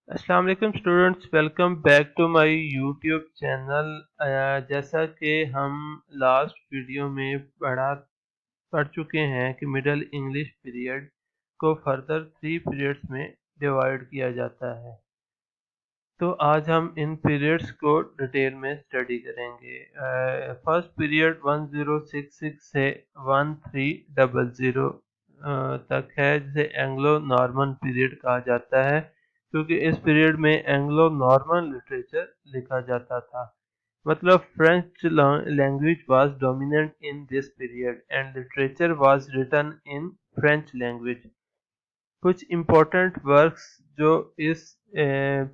السلام علیکم students, welcome back to my YouTube channel. جیسا کہ ہم لاسٹ ویڈیو میں پڑھ چکے ہیں کہ مڈل انگلش پیریڈ کو فردر 3 پیریڈز میں ڈیوائڈ کیا جاتا ہے، تو آج ہم ان پیریڈز کو ڈیٹیل میں اسٹڈی کریں گے۔ فرسٹ پیریڈ 1066 سے 1300 تک ہے، جسے اینگلو نارمن پیریڈ کہا جاتا ہے، کیونکہ اس پیریڈ میں اینگلو نارمن لٹریچر لکھا جاتا تھا۔ مطلب French language was dominant in this period and literature was written in French language. کچھ امپورٹنٹ ورکس جو اس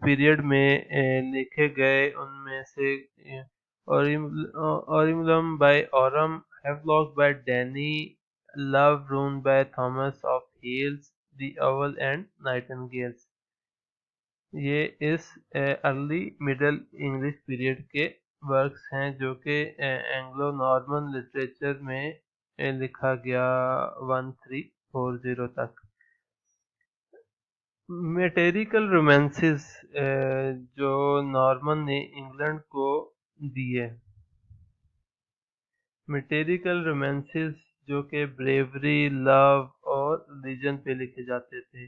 پیریڈ میں لکھے گئے ان میں سے Ormulum by Orm, Havelok by Dane, love rune by Thomas of Hales, the owl and nightingales, یہ اس ارلی مڈل انگلش پیریڈ کے ورکس ہیں جو کہ اینگلو نارمن لٹریچر میں لکھا گیا 1340 تک۔ میٹیریکل رومانسز جو نارمن نے انگلینڈ کو دیے، میٹیریکل رومانسز جو کہ بریوری، لو اور ریلیجن پہ لکھے جاتے تھے،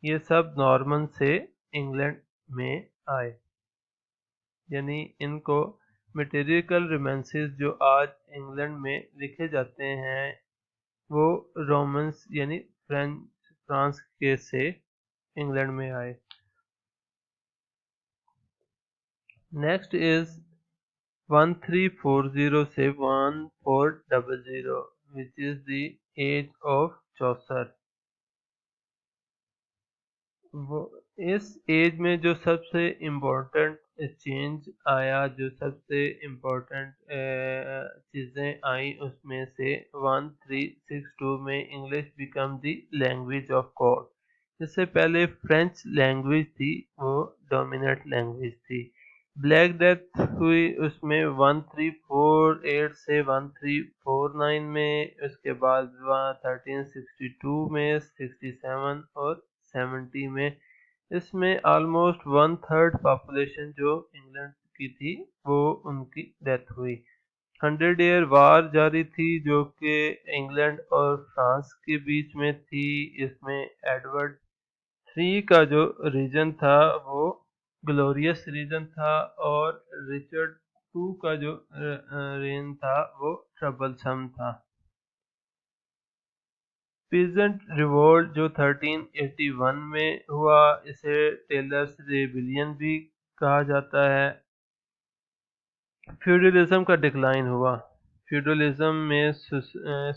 یہ سب نارمن سے انگلینڈ میں آئے، یعنی ان کو میٹیریکل رومانسز جو آج انگلینڈ میں لکھے جاتے ہیں وہ رومنس یعنی فرانس کے سے انگلینڈ میں آئے۔ نیکسٹ از 1340 سے 1400 which is the age of Chaucer. اس ایج میں جو سب سے امپورٹنٹ چینج آیا، جو سب سے امپورٹنٹ چیزیں آئیں، اس میں سے 1362 میں English became the language of God. اس سے پہلے فرینچ لینگویج تھی، وہ ڈومیننٹ لینگویج تھی۔ بلیک ڈیتھ ہوئی اس میں 1348 سے 1349 میں، اس کے بعد 1362 میں، 67 اور 70 میں۔ اس میں آلموسٹ 1/3 پاپولیشن جو انگلینڈ کی تھی وہ ان کی ڈیتھ ہوئی۔ 100 ایئر وار جاری تھی جو کہ انگلینڈ اور فرانس کے بیچ میں تھی۔ اس میں ایڈورڈ 3 کا جو ریجن تھا وہ گلوریس ریجن تھا، اور رچرڈ 2 کا جو رین تھا وہ ٹربلسم تھا۔ پیزنٹ ریوولٹ جو 1381 میں ہوا، اسے ٹیلرز ریبیلین بھی کہا جاتا ہے۔ فیوڈلزم کا ڈکلائن ہوا۔ فیوڈلزم میں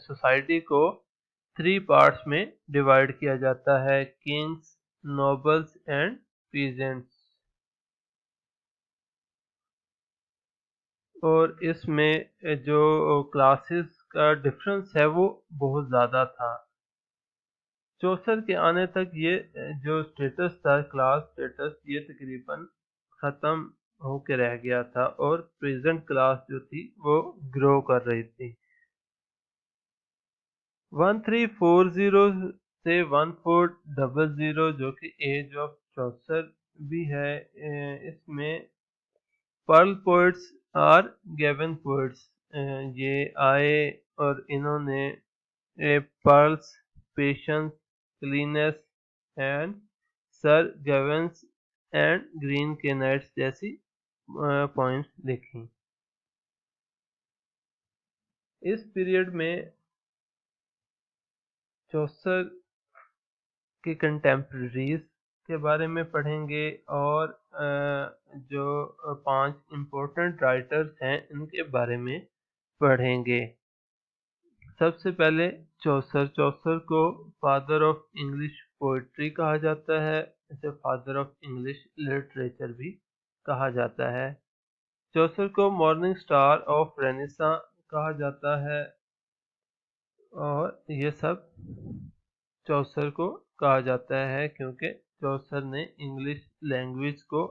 سوسائٹی کو 3 پارٹس میں ڈیوائڈ کیا جاتا ہے: کنگز، نوبلز اینڈ پیزنٹس، اور اس میں جو کلاسز کا ڈفرنس ہے وہ بہت زیادہ تھا۔ چوسر کے آنے تک یہ جو سٹیٹس تھا، کلاس سٹیٹس، یہ تقریباً ختم ہو کے رہ گیا تھا، اور پریزنٹ کلاس جو تھی وہ گرو کر رہی تھی۔ 1340 سے 1400 جو کہ ایج آف چوسر بھی ہے، اس میں پرل پوئٹس اور گیون پوئٹس یہ آئے، اور انہوں نے pearls, patience, cleanness and Sir Gawain and green کے نائٹس جیسی پوائمز لکھی۔ اس پیریڈ میں چوسر کے کنٹمپریریز کے بارے میں پڑھیں گے، اور جو 5 امپورٹنٹ رائٹرز ہیں ان کے بارے میں پڑھیں گے۔ سب سے پہلے چوسر کو فادر آف انگلش پوئٹری کہا جاتا ہے، اسے فادر آف انگلش لٹریچر بھی کہا جاتا ہے۔ چوسر کو مارننگ سٹار آف رینیساں کہا جاتا ہے، اور یہ سب چوسر کو کہا جاتا ہے کیونکہ چوسر نے انگلش لینگویج کو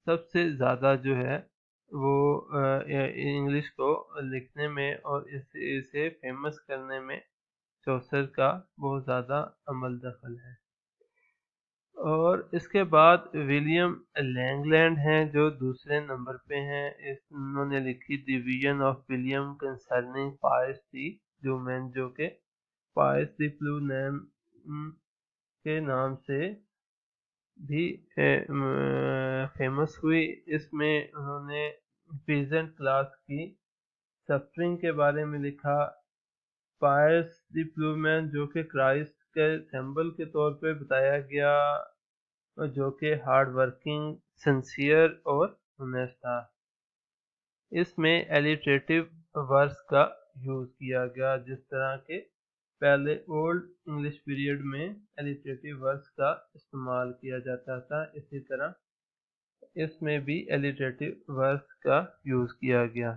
سب سے زیادہ جو ہے وہ انگلش کو لکھنے میں اور اسے فیمس کرنے میں چوسر کا بہت زیادہ عمل دخل ہے۔ اور اس کے بعد ولیم لینگلینڈ ہیں جو دوسرے نمبر پہ ہیں. انہوں نے لکھی the vision of William concerning Piers the Plowman, جو کہ پائس دی پلومین کے نام سے بھی فیمس ہوئی. اس میں انہوں نے پیزنٹ کلاس کی سفرنگ کے بارے میں لکھا. پائس دی پلومین جو کہ کرائسٹ کے سمبل کے طور پہ بتایا گیا، جو کہ ہارڈ ورکنگ، سنسیئر اور اونیسٹ تھا. اس میں ایلیٹریٹو ورس کا یوز کیا گیا، جس طرح کے پہلے اولڈ انگلش پیریڈ میں ایلیٹریٹو ورس کا استعمال کیا جاتا تھا، اسی طرح اس میں بھی ایلیٹریٹو ورس کا یوز کیا گیا.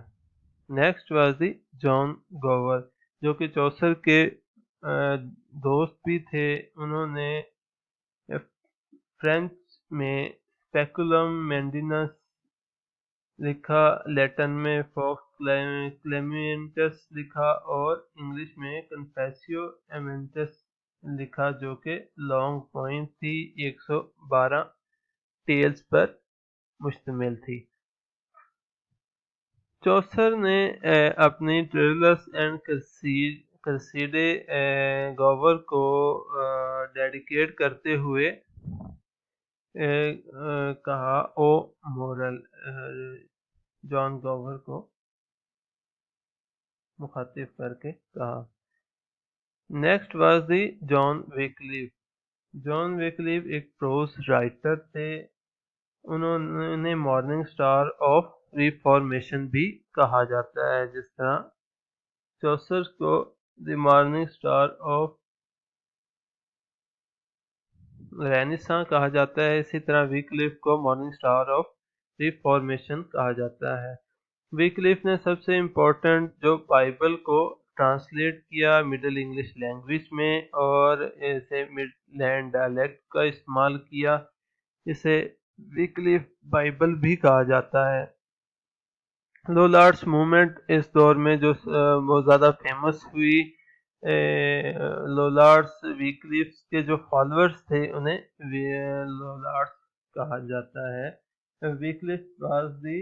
نیکسٹ واز دی جان گوور، جو کہ چوسر کے دوست بھی تھے. انہوں نے فرینچ میں اسپیکولم مینڈینس لکھا، لیٹن میں فاکس کلیمینٹس لکھا اور انگلش میں کنفیسیو ایمنٹس لکھا، جو کہ لانگ پوئم تھی، 112 ٹیلز پر مشتمل تھی. چوسر نے اپنی ٹریولرس اینڈ کرسیڈے گوور کو ڈیڈیکیٹ کرتے ہوئے کہا، او مورل، جان گوور کو مخاطب کر کے کہا. نیکسٹ واز دی جان ویکلیف. جان ویکلیف ایک پروز رائٹر تھے. انہوں نے مارننگ سٹار آف ریفارمیشن بھی کہا جاتا ہے، جس طرح چوسر کو دی مارننگ سٹار آف رینیساں کہا جاتا ہے، اسی طرح ویکلیف کو مارننگ سٹار آف ریفارمیشن کہا جاتا ہے. ویکلیف نے سب سے امپورٹنٹ جو بائبل کو ٹرانسلیٹ کیا مڈل انگلش لینگویج میں اور اسے مڈ لینڈ ڈائلیکٹ کا استعمال کیا. اسے ویکلیف بائبل بھی کہا جاتا ہے. لولارڈس موومنٹ اس دور میں جو بہت زیادہ فیمس ہوئی. لولارڈس ویکلیف کے جو فالورز تھے انہیں لولارڈس کہا جاتا ہے. Wycliffe was the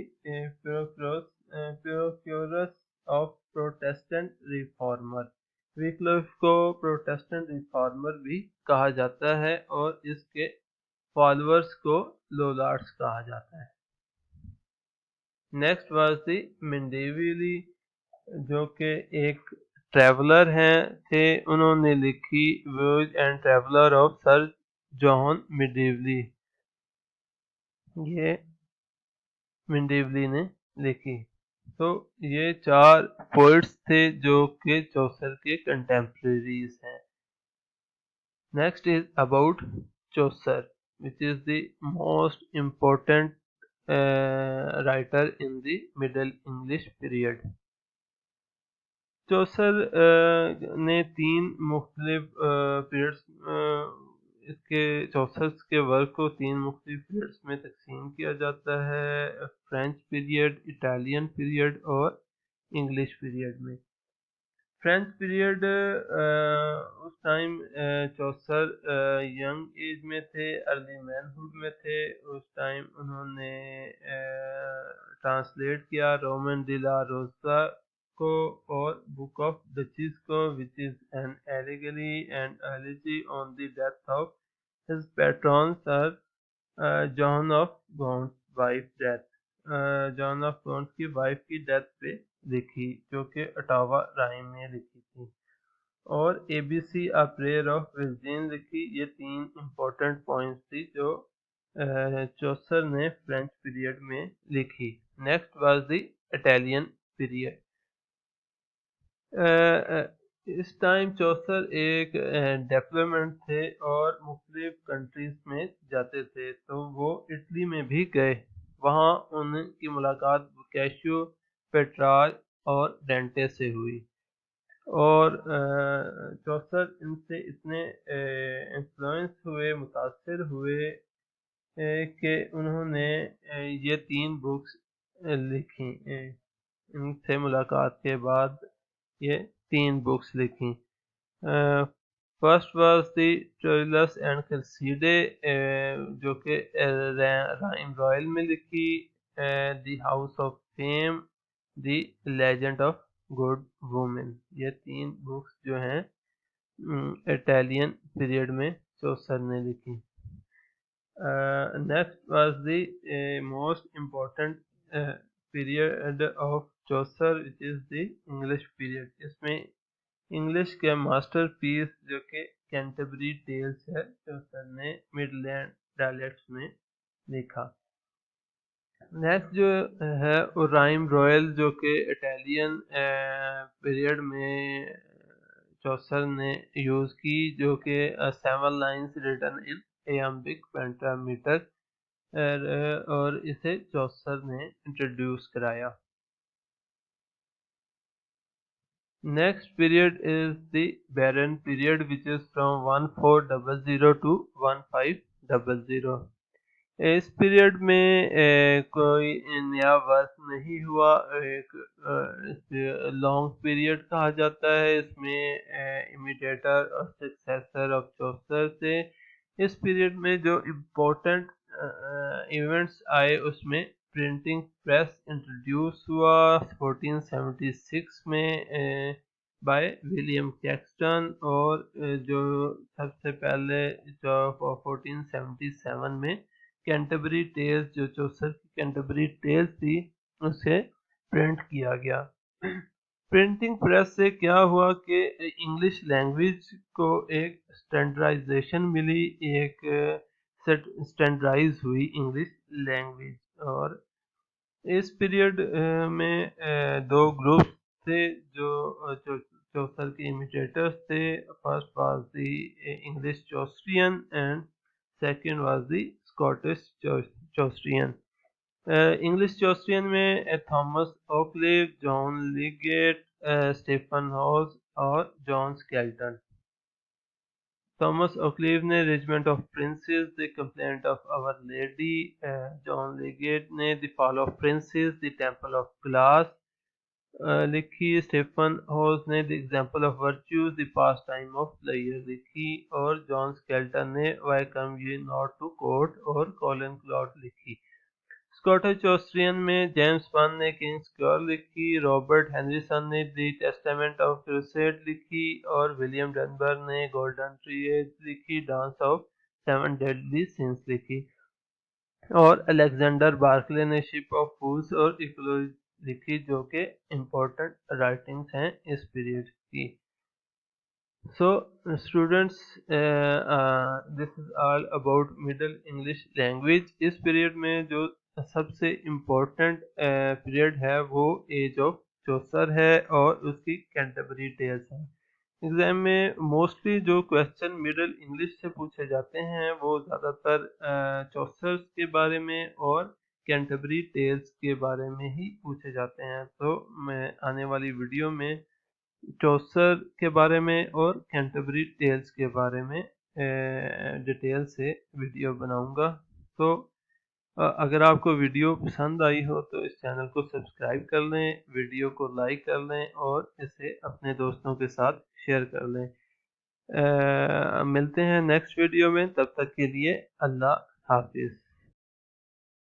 precursor of Protestant reformer. Wycliffe کو پروٹیسٹنٹ ریفارمر بھی کہا جاتا ہے اور اس کے فالورز کو لولارڈس کہا جاتا ہے. نیکسٹ واز دی منڈیویلی، جو کہ ایک ٹریولر تھے. انہوں نے لکھی ویوج اینڈ ٹریولر آف سر جان منڈیویلی. یہ منڈیویلی نے لکھی. تو یہ 4 پوئٹس تھے جو کہ چوسر کے کنٹمپریریز ہیں. Next is about Chaucer which is the most important writer in the middle English period. چوسر نے 3 مختلف پیریڈز اس کے چوسرس کے ورک کو 3 مختلف پیریڈز میں تقسیم کیا جاتا ہے، فرینچ پیریڈ، اٹالین پیریڈ اور انگلش پیریڈ میں. فرینچ پیریڈ اس ٹائم چوسر ینگ ایج میں تھے، ارلی مین ہوڈ میں تھے. اس ٹائم انہوں نے ٹرانسلیٹ کیا رومن ڈی لا روزا کو اور بک آف ڈچز کو which is an allegory and elegy on the death of his patron Sir John of Gaunt's wife death. John of Gaunt کی wife کی ڈیتھ پہ لکھی، جو کہ اٹاوا رائم میں لکھی تھی. اور A B C a prayer of virgin لکھی. یہ 3 امپورٹنٹ پوائنٹس تھی جو چوسر نے فرینچ پیریڈ میں لکھی. Next was the Italian period. اس ٹائم چوسر ایک ڈیپلومنٹ تھے اور مختلف کنٹریز میں جاتے تھے، تو وہ اٹلی میں بھی گئے. وہاں ان کی ملاقات بوکیشیو، پیٹرارچ اور ڈینٹے سے ہوئی اور چوسر ان سے اتنے انفلوئنس ہوئے، متاثر ہوئے کہ انہوں نے یہ 3 بکس لکھی. ان سے ملاقات کے بعد یہ 3 بکس لکھی. First was the Troilus and Criseyde جو کہ رائم رائل میں لکھی، the house of fame, the legend of good women, یہ 3 بکس جو ہیں اٹیلین پیریڈ میں چوسر نے لکھی۔ Next was the most important period of Chaucer which is the English period, اس میں انگلش کے ماسٹر پیس جو کہ کینٹربری ٹیلز ہے، چوسر نے مڈ لینڈ ڈائلیکٹس میں لکھا۔ نیکسٹ جو ہے رائم رویل جو کہ اٹیلین پیریڈ میں چوسر نے یوز کی، جو کہ 7 لائنز ریٹن ان ایامبک پینٹامیٹر، اور اسے چوسر نے انٹروڈیوس کرایا۔ Next period is the Barren period which is from 1400 to 1500۔ Us period میں کوئی نیا ورک نہیں ہوا، ایک لانگ پیریڈ کہا جاتا ہے، اس میں امیٹیٹر اور سکسیسر آف چوسر تھے۔ اس پیریڈ میں جو امپورٹنٹ ایونٹس آئے اس میں پرنٹنگ پریس انٹروڈیوس ہوا 1476 میں بائی ولیم کیکسٹن، اور جو سب سے پہلے 1477 میں کینٹربری ٹیلز، جو چوسر کی کینٹربری ٹیلز تھی، اسے پرنٹ کیا گیا۔ پرنٹنگ پریس سے کیا ہوا کہ انگلش لینگویج کو ایک اسٹینڈرڈائزیشن ملی، ایک اسٹینڈرڈائز ہوئی انگلش لینگویج۔ اور اس پیریڈ میں 2 گروپس تھے جو چوسر کے امیٹیٹرز تھے۔ First was the English Chaucerian and second was the Scottish Chaucerian. English Chaucerian میں Thomas Occleve, John Lydgate, Stephen Hawes اور جان اسکیلٹن۔ تھامس اوکلیو نے regiment of princes, the complaint of our lady, John Lydgate نے the fall of princes, the temple of glass لکھی، Stephen Hawes نے the example of virtues, the pastime of pleasure لکھی، اور John Skelton نے why come you not to court اور colon client لکھی۔ Scottish چوسرین میں James one نے Kings cure لکھی، رابرٹ ہینریسن نے دی ٹیسٹامنٹ آف کروسیڈ لکھی، اور ولیم ڈنبر نے گولڈن ٹریج لکھی، ڈانس آف 7 ڈیڈلی سینس لکھی، اور الیگزینڈر بارکلے نے شپ آف فولز اور ایکولوجی لکھی، جو کہ امپورٹنٹ رائٹنگز ہیں اس پیریڈ کی۔ So students, this is all about middle English language۔ اس پیریڈ میں جو سب سے امپورٹنٹ پیریڈ ہے وہ ایج آف چوسر ہے اور اس کی کینٹربری ٹیلز ہیں۔ ایگزام میں موسٹلی جو کویسچن مڈل انگلش سے پوچھے جاتے ہیں وہ زیادہ تر چوسرز کے بارے میں اور کینٹربری ٹیلز کے بارے میں ہی پوچھے جاتے ہیں۔ تو میں آنے والی ویڈیو میں چوسر کے بارے میں اور کینٹربری ٹیلز کے بارے میں ڈیٹیل سے ویڈیو بناؤں گا۔ تو اگر آپ کو ویڈیو پسند آئی ہو تو اس چینل کو سبسکرائب کر لیں، ویڈیو کو لائک کر لیں اور اسے اپنے دوستوں کے ساتھ شیئر کر لیں۔ ملتے ہیں نیکسٹ ویڈیو میں، تب تک کے لیے اللہ حافظ۔